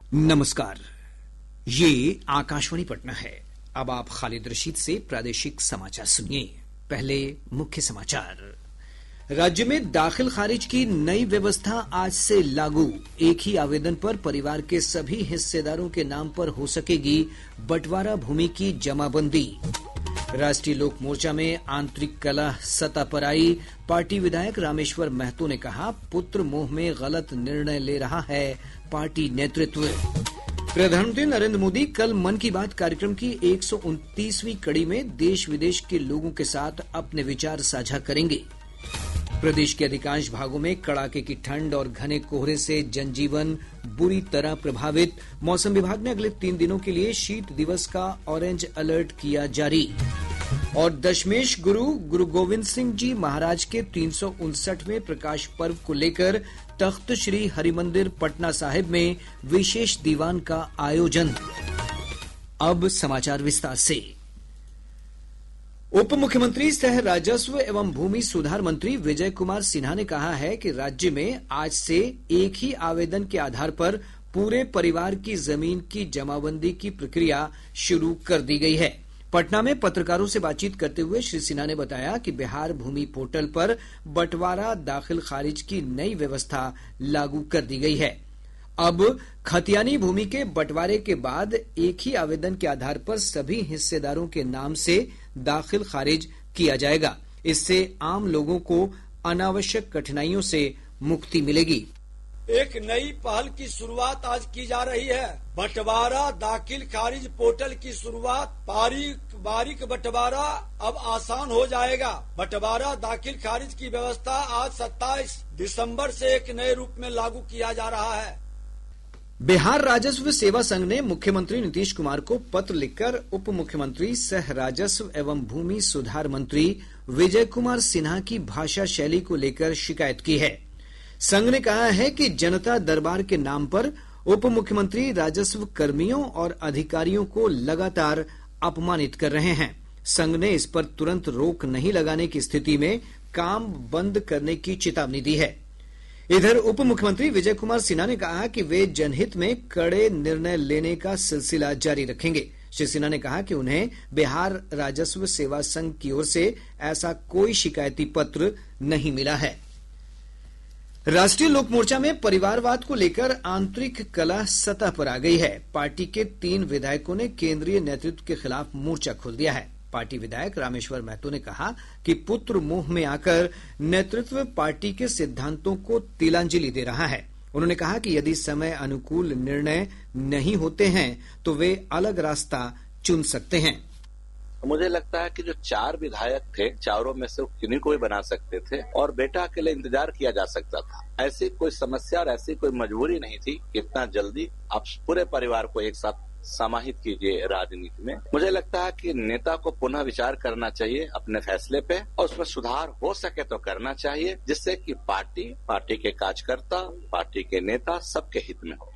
नमस्कार, ये आकाशवाणी पटना है। अब आप खालिद रशीद से प्रादेशिक समाचार सुनिए। पहले मुख्य समाचार। राज्य में दाखिल खारिज की नई व्यवस्था आज से लागू। एक ही आवेदन पर परिवार के सभी हिस्सेदारों के नाम पर हो सकेगी बंटवारा भूमि की जमाबंदी। राष्ट्रीय लोक मोर्चा में आंतरिक कलह सतह पर आई। पार्टी विधायक रामेश्वर महतो ने कहा, पुत्र मोह में गलत निर्णय ले रहा है पार्टी नेतृत्व। प्रधानमंत्री नरेंद्र मोदी कल मन की बात कार्यक्रम की 129वीं कड़ी में देश विदेश के लोगों के साथ अपने विचार साझा करेंगे। प्रदेश के अधिकांश भागों में कड़ाके की ठंड और घने कोहरे से जनजीवन बुरी तरह प्रभावित। मौसम विभाग ने अगले 3 दिनों के लिए शीत दिवस का ऑरेंज अलर्ट किया जारी। और दशमेश गुरु गोविंद सिंह जी महाराज के 359वें प्रकाश पर्व को लेकर तख्त श्री हरिमंदिर पटना साहिब में विशेष दीवान का आयोजन। अब समाचार विस्तार से। उप मुख्यमंत्री सह राजस्व एवं भूमि सुधार मंत्री विजय कुमार सिन्हा ने कहा है कि राज्य में आज से एक ही आवेदन के आधार पर पूरे परिवार की जमीन की जमाबंदी की प्रक्रिया शुरू कर दी गई है। पटना में पत्रकारों से बातचीत करते हुए श्री सिन्हा ने बताया कि बिहार भूमि पोर्टल पर बंटवारा दाखिल खारिज की नई व्यवस्था लागू कर दी गई है। अब खतियानी भूमि के बंटवारे के बाद एक ही आवेदन के आधार पर सभी हिस्सेदारों के नाम से दाखिल खारिज किया जाएगा। इससे आम लोगों को अनावश्यक कठिनाइयों से मुक्ति मिलेगी। एक नई पहल की शुरुआत आज की जा रही है। बंटवारा दाखिल खारिज पोर्टल की शुरुआत। बारीक बंटवारा अब आसान हो जाएगा। बंटवारा दाखिल खारिज की व्यवस्था आज 27 दिसंबर से एक नए रूप में लागू किया जा रहा है। बिहार राजस्व सेवा संघ ने मुख्यमंत्री नीतीश कुमार को पत्र लिखकर उप मुख्यमंत्री सह राजस्व एवं भूमि सुधार मंत्री विजय कुमार सिन्हा की भाषा शैली को लेकर शिकायत की है। संघ ने कहा है कि जनता दरबार के नाम पर उप मुख्यमंत्री राजस्व कर्मियों और अधिकारियों को लगातार अपमानित कर रहे हैं। संघ ने इस पर तुरंत रोक नहीं लगाने की स्थिति में काम बंद करने की चेतावनी दी है। इधर उप मुख्यमंत्री विजय कुमार सिन्हा ने कहा कि वे जनहित में कड़े निर्णय लेने का सिलसिला जारी रखेंगे। श्री सिन्हा ने कहा कि उन्हें बिहार राजस्व सेवा संघ की ओर से ऐसा कोई शिकायती पत्र नहीं मिला है। राष्ट्रीय लोक मोर्चा में परिवारवाद को लेकर आंतरिक कलह सतह पर आ गई है। पार्टी के 3 विधायकों ने केंद्रीय नेतृत्व के खिलाफ मोर्चा खोल दिया है। पार्टी विधायक रामेश्वर महतो ने कहा कि पुत्र मोह में आकर नेतृत्व पार्टी के सिद्धांतों को तिलांजलि दे रहा है। उन्होंने कहा कि यदि समय अनुकूल निर्णय नहीं होते हैं तो वे अलग रास्ता चुन सकते हैं। मुझे लगता है कि जो 4 विधायक थे, चारों में से किन्हीं को भी बना सकते थे और बेटा के लिए इंतजार किया जा सकता था। ऐसी कोई समस्या और ऐसी कोई मजबूरी नहीं थी कि इतना जल्दी आप पूरे परिवार को एक साथ समाहित कीजिए राजनीति में। मुझे लगता है कि नेता को पुनः विचार करना चाहिए अपने फैसले पे और उसमें सुधार हो सके तो करना चाहिए, जिससे कि पार्टी के कार्यकर्ता, पार्टी के नेता सबके हित में हो।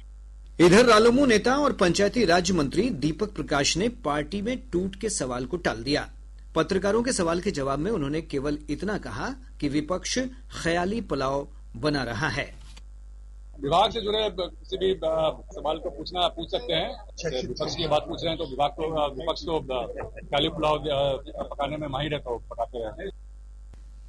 इधर रालोमू नेता और पंचायती राज मंत्री दीपक प्रकाश ने पार्टी में टूट के सवाल को टाल दिया। पत्रकारों के सवाल के जवाब में उन्होंने केवल इतना कहा कि विपक्ष ख्याली पुलाव बना रहा है। विभाग से जुड़े किसी भी सवाल को पूछ सकते हैं। विपक्ष की बात पूछ रहे हैं तो विपक्ष तो ख्याली पुलाव पकाने में माहिर है, तो पकाते हैं।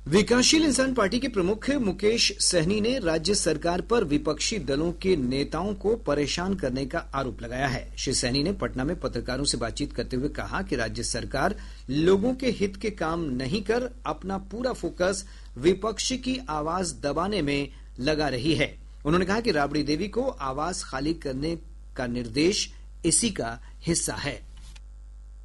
विकासशील इंसान पार्टी के प्रमुख मुकेश सहनी ने राज्य सरकार पर विपक्षी दलों के नेताओं को परेशान करने का आरोप लगाया है। श्री सहनी ने पटना में पत्रकारों से बातचीत करते हुए कहा कि राज्य सरकार लोगों के हित के काम नहीं कर अपना पूरा फोकस विपक्ष की आवाज दबाने में लगा रही है। उन्होंने कहा कि राबड़ी देवी को आवास खाली करने का निर्देश इसी का हिस्सा है।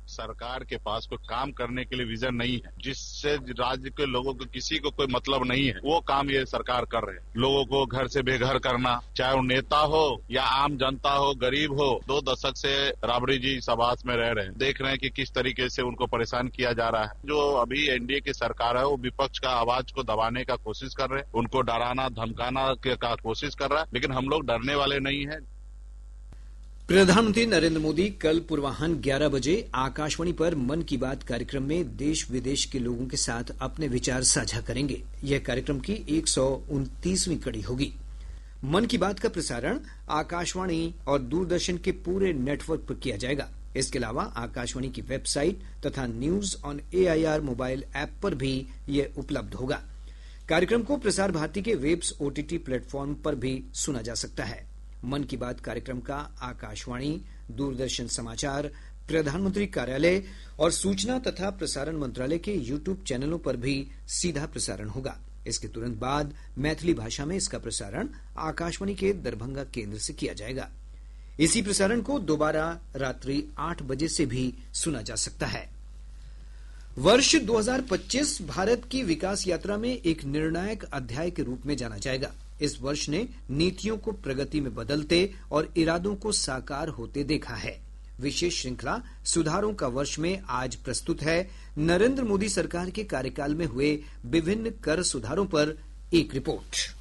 सरकार के पास कोई काम करने के लिए विजन नहीं है, जिससे राज्य के लोगों को किसी को कोई मतलब नहीं है, वो काम ये सरकार कर रहे हैं। लोगों को घर से बेघर करना, चाहे वो नेता हो या आम जनता हो, गरीब हो। 2 दशक से राबड़ी जी इस आवास में रह रहे हैं, देख रहे हैं कि किस तरीके से उनको परेशान किया जा रहा है। जो अभी एनडीए की सरकार है वो विपक्ष का आवाज को दबाने का कोशिश कर रहे हैं, उनको डराना धमकाना का कोशिश कर रहा है, लेकिन हम लोग डरने वाले नहीं है। प्रधानमंत्री नरेंद्र मोदी कल पूर्वाह्न 11 बजे आकाशवाणी पर मन की बात कार्यक्रम में देश विदेश के लोगों के साथ अपने विचार साझा करेंगे। यह कार्यक्रम की 129वीं कड़ी होगी। मन की बात का प्रसारण आकाशवाणी और दूरदर्शन के पूरे नेटवर्क पर किया जाएगा। इसके अलावा आकाशवाणी की वेबसाइट तथा news on AIR mobile app पर भी यह उपलब्ध होगा। कार्यक्रम को प्रसार भारती के वेब्स OTT प्लेटफॉर्म पर भी सुना जा सकता है। मन की बात कार्यक्रम का आकाशवाणी, दूरदर्शन समाचार, प्रधानमंत्री कार्यालय और सूचना तथा प्रसारण मंत्रालय के YouTube चैनलों पर भी सीधा प्रसारण होगा। इसके तुरंत बाद मैथिली भाषा में इसका प्रसारण आकाशवाणी के दरभंगा केंद्र से किया जाएगा। इसी प्रसारण को दोबारा रात्रि 8 बजे से भी सुना जा सकता है। वर्ष 2025 भारत की विकास यात्रा में एक निर्णायक अध्याय के रूप में जाना जाएगा। इस वर्ष ने नीतियों को प्रगति में बदलते और इरादों को साकार होते देखा है। विशेष श्रृंखला सुधारों का वर्ष में आज प्रस्तुत है नरेंद्र मोदी सरकार के कार्यकाल में हुए विभिन्न कर सुधारों पर एक रिपोर्ट।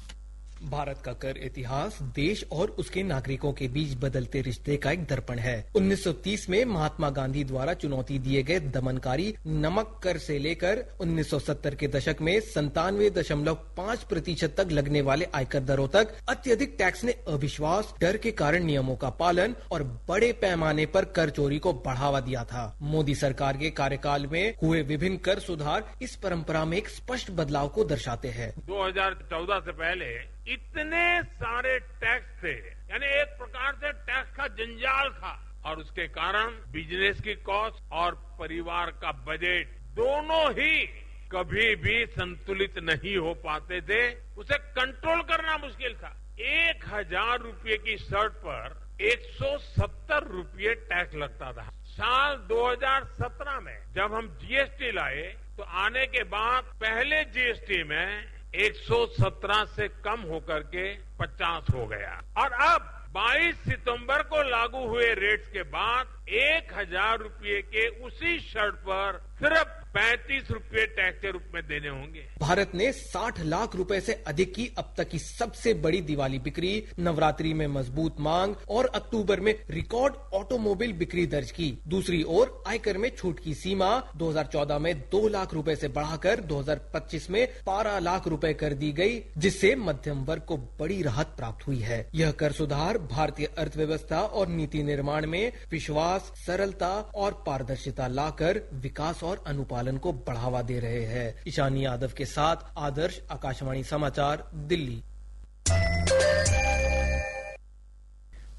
भारत का कर इतिहास देश और उसके नागरिकों के बीच बदलते रिश्ते का एक दर्पण है। 1930 में महात्मा गांधी द्वारा चुनौती दिए गए दमनकारी नमक कर से लेकर 1970 के दशक में 97.5% तक लगने वाले आयकर दरों तक अत्यधिक टैक्स ने अविश्वास, डर के कारण नियमों का पालन और बड़े पैमाने पर कर चोरी को बढ़ावा दिया था। मोदी सरकार के कार्यकाल में हुए विभिन्न कर सुधार इस परंपरा में एक स्पष्ट बदलाव को दर्शाते हैं। 2014 से पहले इतने सारे टैक्स थे, यानी एक प्रकार से टैक्स का जंजाल था और उसके कारण बिजनेस की कॉस्ट और परिवार का बजट दोनों ही कभी भी संतुलित नहीं हो पाते थे। उसे कंट्रोल करना मुश्किल था। 1000 रुपये की शर्ट पर 170 रुपये टैक्स लगता था। साल 2017 में जब हम GST लाए तो आने के बाद पहले GST में 117 से कम होकर के 50 हो गया और अब 22 सितंबर को लागू हुए रेट्स के बाद 1000 रुपये के उसी शर्ट पर सिर्फ 35 रुपये टैक्स के रूप में देने होंगे। भारत ने 60 लाख रुपए से अधिक की अब तक की सबसे बड़ी दिवाली बिक्री, नवरात्रि में मजबूत मांग और अक्टूबर में रिकॉर्ड ऑटोमोबाइल बिक्री दर्ज की। दूसरी ओर आयकर में छूट की सीमा 2014 में 2 लाख रुपए से बढ़ाकर 2025 में 12 लाख रुपए कर दी गई, जिससे मध्यम वर्ग को बड़ी राहत प्राप्त हुई है। यह कर सुधार भारतीय अर्थव्यवस्था और नीति निर्माण में विश्वास, सरलता और पारदर्शिता लाकर विकास और अनुपालन को बढ़ावा दे रहे हैं। ईशानी यादव के साथ आदर्श, आकाशवाणी समाचार, दिल्ली।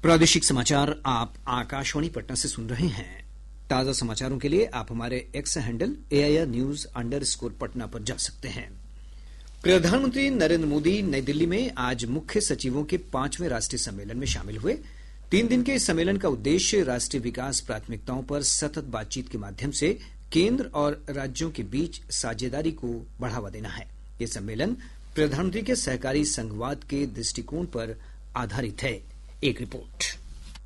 प्रादेशिक समाचार आप आकाशवाणी पटना से सुन रहे हैं। ताजा समाचारों के लिए आप हमारे एक्स हैंडल AIR_News_पटना पर जा सकते हैं। प्रधानमंत्री नरेंद्र मोदी नई दिल्ली में आज मुख्य सचिवों के 5वें राष्ट्रीय सम्मेलन में शामिल हुए। 3 दिन के इस सम्मेलन का उद्देश्य राष्ट्रीय विकास प्राथमिकताओं पर सतत बातचीत के माध्यम से केंद्र और राज्यों के बीच साझेदारी को बढ़ावा देना है। ये सम्मेलन प्रधानमंत्री के सहकारी संघवाद के दृष्टिकोण पर आधारित है। एक रिपोर्ट।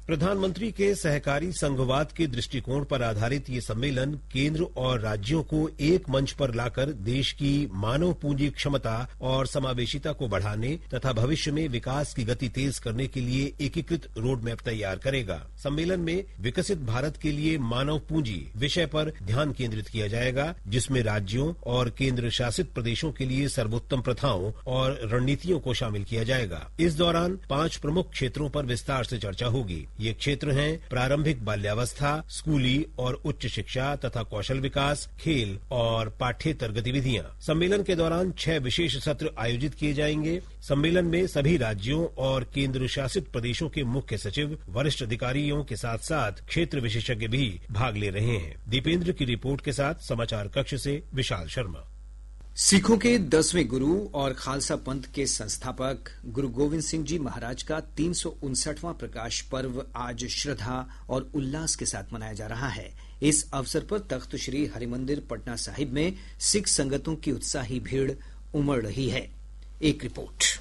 प्रधानमंत्री के सहकारी संघवाद के दृष्टिकोण पर आधारित ये सम्मेलन केंद्र और राज्यों को एक मंच पर लाकर देश की मानव पूंजी क्षमता और समावेशिता को बढ़ाने तथा भविष्य में विकास की गति तेज करने के लिए एकीकृत रोड मैप तैयार करेगा। सम्मेलन में विकसित भारत के लिए मानव पूंजी विषय पर ध्यान केंद्रित किया जाएगा, जिसमें राज्यों और केंद्र शासित प्रदेशों के लिए सर्वोत्तम प्रथाओं और रणनीतियों को शामिल किया जाएगा। इस दौरान 5 प्रमुख क्षेत्रों पर विस्तार से चर्चा होगी। ये क्षेत्र हैं प्रारंभिक बाल्यावस्था, स्कूली और उच्च शिक्षा तथा कौशल विकास, खेल और पाठ्येतर गतिविधियां। सम्मेलन के दौरान 6 विशेष सत्र आयोजित किए जाएंगे। सम्मेलन में सभी राज्यों और केंद्र शासित प्रदेशों के मुख्य सचिव, वरिष्ठ अधिकारियों के साथ साथ क्षेत्र विशेषज्ञ भी भाग ले रहे हैं। दीपेंद्र की रिपोर्ट के साथ समाचार कक्ष से विशाल शर्मा। सिखों के 10वें गुरु और खालसा पंथ के संस्थापक गुरु गोविंद सिंह जी महाराज का 359वां प्रकाश पर्व आज श्रद्धा और उल्लास के साथ मनाया जा रहा है। इस अवसर पर तख्त श्री हरिमंदिर पटना साहिब में सिख संगतों की उत्साही भीड़ उमड़ रही है। एक रिपोर्ट।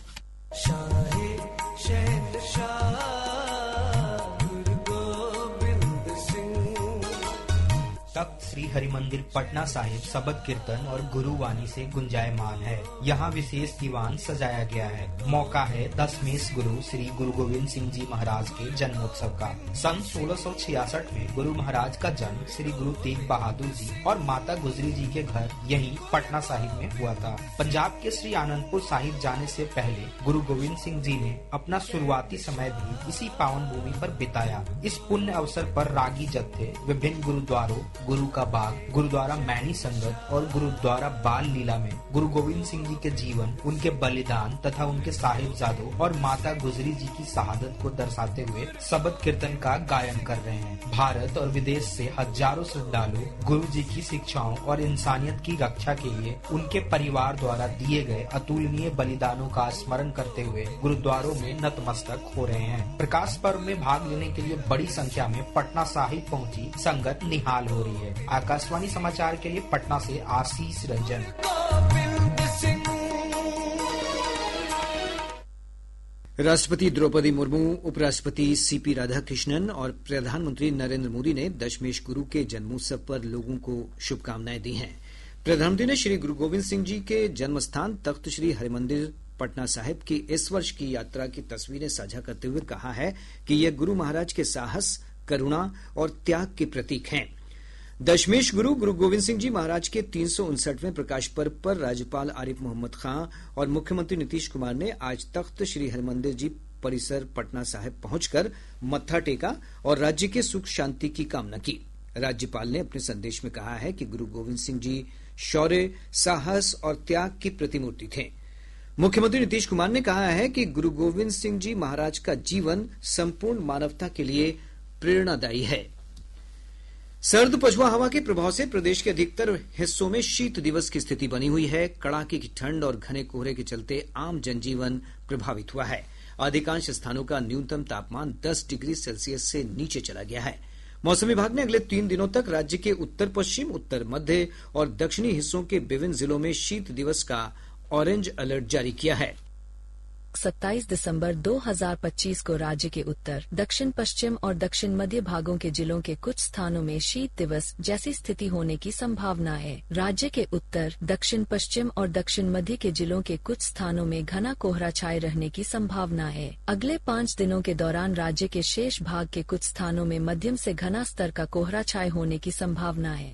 तख्त श्री हरिमंदिर पटना साहिब सबद कीर्तन और गुरुवाणी से गुंजायमान है। यहाँ विशेष दीवान सजाया गया है। मौका है दशमेश गुरु श्री गुरु गोविंद सिंह जी महाराज के जन्मोत्सव का। सन 1666 में गुरु महाराज का जन्म श्री गुरु तेग बहादुर जी और माता गुजरी जी के घर यही पटना साहिब में हुआ था। पंजाब के श्री आनंदपुर साहिब जाने से पहले गुरु गोविंद सिंह जी ने अपना शुरुआती समय भी इसी पावन भूमि पर बिताया। इस पुण्य अवसर पर रागी जत्थे विभिन्न गुरुद्वारों, गुरु का बाग, गुरुद्वारा मैनी संगत और गुरुद्वारा बाल लीला में गुरु गोविंद सिंह जी के जीवन, उनके बलिदान तथा उनके साहिबजादों और माता गुजरी जी की शहादत को दर्शाते हुए सबद कीर्तन का गायन कर रहे हैं। भारत और विदेश से हजारों श्रद्धालु गुरु जी की शिक्षाओं और इंसानियत की रक्षा के लिए उनके परिवार द्वारा दिए गए अतुलनीय बलिदानों का स्मरण करते हुए गुरुद्वारों में नतमस्तक हो रहे हैं। प्रकाश पर्व में भाग लेने के लिए बड़ी संख्या में पटना साहिब पहुंची संगत निहाल हो रही है। आकाशवाणी समाचार के लिए पटना से आशीष रंजन। राष्ट्रपति द्रौपदी मुर्मू, उपराष्ट्रपति सीपी राधाकृष्णन और प्रधानमंत्री नरेंद्र मोदी ने दशमेश गुरु के जन्मोत्सव पर लोगों को शुभकामनाएं दी हैं। प्रधानमंत्री ने श्री गुरु गोविंद सिंह जी के जन्मस्थान तख्त श्री हरिमंदिर पटना साहिब की इस वर्ष की यात्रा की तस्वीरें साझा करते हुए कहा है कि यह गुरु महाराज के साहस, करुणा और त्याग के प्रतीक हैं। दशमेश गुरु गुरु गोविंद सिंह जी महाराज के 359वें प्रकाश पर्व पर राज्यपाल आरिफ मोहम्मद खां और मुख्यमंत्री नीतीश कुमार ने आज तख्त श्री हरिमंदिर जी परिसर पटना साहिब पहुंचकर मत्था टेका और राज्य के सुख शांति की कामना की। राज्यपाल ने अपने संदेश में कहा है कि गुरु गोविंद सिंह जी शौर्य, साहस और त्याग की प्रतिमूर्ति थे। मुख्यमंत्री नीतीश कुमार ने कहा है कि गुरु गोविंद सिंह जी महाराज का जीवन संपूर्ण मानवता के लिए प्रेरणादायी है। सर्द पछुआ हवा के प्रभाव से प्रदेश के अधिकतर हिस्सों में शीत दिवस की स्थिति बनी हुई है। कड़ाके की ठंड और घने कोहरे के चलते आम जनजीवन प्रभावित हुआ है। अधिकांश स्थानों का न्यूनतम तापमान 10 डिग्री सेल्सियस से नीचे चला गया है। मौसम विभाग ने अगले 3 दिनों तक राज्य के उत्तर पश्चिम, उत्तर मध्य और दक्षिणी हिस्सों के विभिन्न जिलों में शीत दिवस का ऑरेंज अलर्ट जारी किया है। 27 दिसंबर 2025 को राज्य के उत्तर, दक्षिण पश्चिम और दक्षिण मध्य भागों के जिलों के कुछ स्थानों में शीत दिवस जैसी स्थिति होने की संभावना है। राज्य के उत्तर, दक्षिण पश्चिम और दक्षिण मध्य के जिलों के कुछ स्थानों में घना कोहरा छाये रहने की संभावना है। अगले 5 दिनों के दौरान राज्य के शेष भाग के कुछ स्थानों में मध्यम से घना स्तर का कोहरा छाये होने की संभावना है।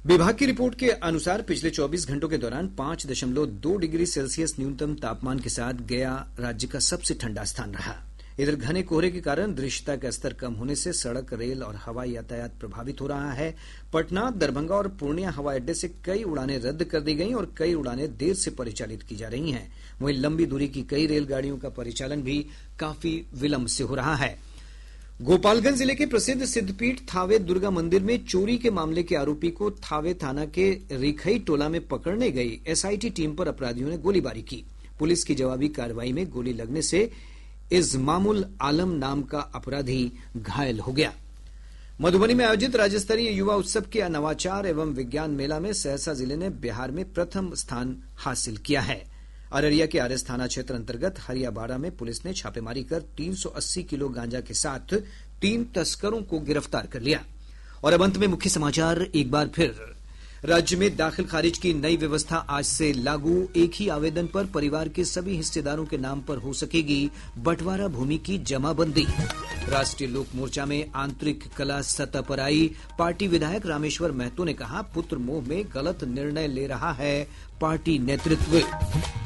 विभाग की रिपोर्ट के अनुसार पिछले 24 घंटों के दौरान 5.2 डिग्री सेल्सियस न्यूनतम तापमान के साथ गया राज्य का सबसे ठंडा स्थान रहा। इधर घने कोहरे के कारण दृश्यता का स्तर कम होने से सड़क, रेल और हवाई यातायात प्रभावित हो रहा है। पटना, दरभंगा और पूर्णिया हवाई अड्डे से कई उड़ानें रद्द कर दी गई और कई उड़ानें देर से परिचालित की जा रही हैं। वहीं लंबी दूरी की कई रेलगाड़ियों का परिचालन भी काफी विलंब से हो रहा है। गोपालगंज जिले के प्रसिद्ध सिद्धपीठ थावे दुर्गा मंदिर में चोरी के मामले के आरोपी को थावे थाना के रिखई टोला में पकड़ने गई एसआईटी टीम पर अपराधियों ने गोलीबारी की। पुलिस की जवाबी कार्रवाई में गोली लगने से इज़मामुल आलम नाम का अपराधी घायल हो गया। मधुबनी में आयोजित राज्य स्तरीय युवा उत्सव के नवाचार एवं विज्ञान मेला में सहरसा जिले ने बिहार में प्रथम स्थान हासिल किया है। अररिया के आरएस थाना क्षेत्र अंतर्गत हरियाबाड़ा में पुलिस ने छापेमारी कर 380 किलो गांजा के साथ 3 तस्करों को गिरफ्तार कर लिया। और अब अंत में मुख्य समाचार एक बार फिर। राज्य में दाखिल खारिज की नई व्यवस्था आज से लागू। एक ही आवेदन पर परिवार के सभी हिस्सेदारों के नाम पर हो सकेगी बंटवारा भूमि की जमाबंदी। राष्ट्रीय लोक मोर्चा में आंतरिक कला सतह पर आई। पार्टी विधायक रामेश्वर महतो ने कहा, पुत्र मोह में गलत निर्णय ले रहा है पार्टी नेतृत्व।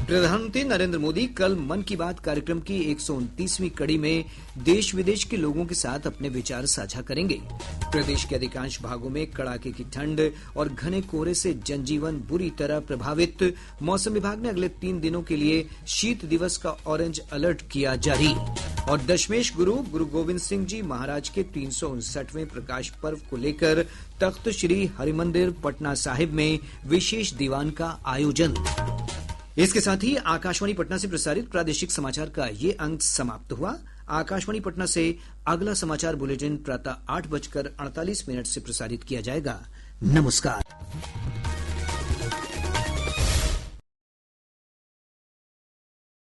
प्रधानमंत्री नरेंद्र मोदी कल मन की बात कार्यक्रम की 129वीं कड़ी में देश विदेश के लोगों के साथ अपने विचार साझा करेंगे। प्रदेश के अधिकांश भागों में कड़ाके की ठंड और घने कोहरे से जनजीवन बुरी तरह प्रभावित। मौसम विभाग ने अगले 3 दिनों के लिए शीत दिवस का ऑरेंज अलर्ट किया जारी। और दशमेश गुरु गुरु गोविंद सिंह जी महाराज के 359वें प्रकाश पर्व को लेकर तख्त श्री हरिमंदिर पटना साहिब में विशेष दीवान का आयोजन। इसके साथ ही आकाशवाणी पटना से प्रसारित प्रादेशिक समाचार का ये अंक समाप्त हुआ। आकाशवाणी पटना से अगला समाचार बुलेटिन प्रातः 8:48 से प्रसारित किया जाएगा। नमस्कार।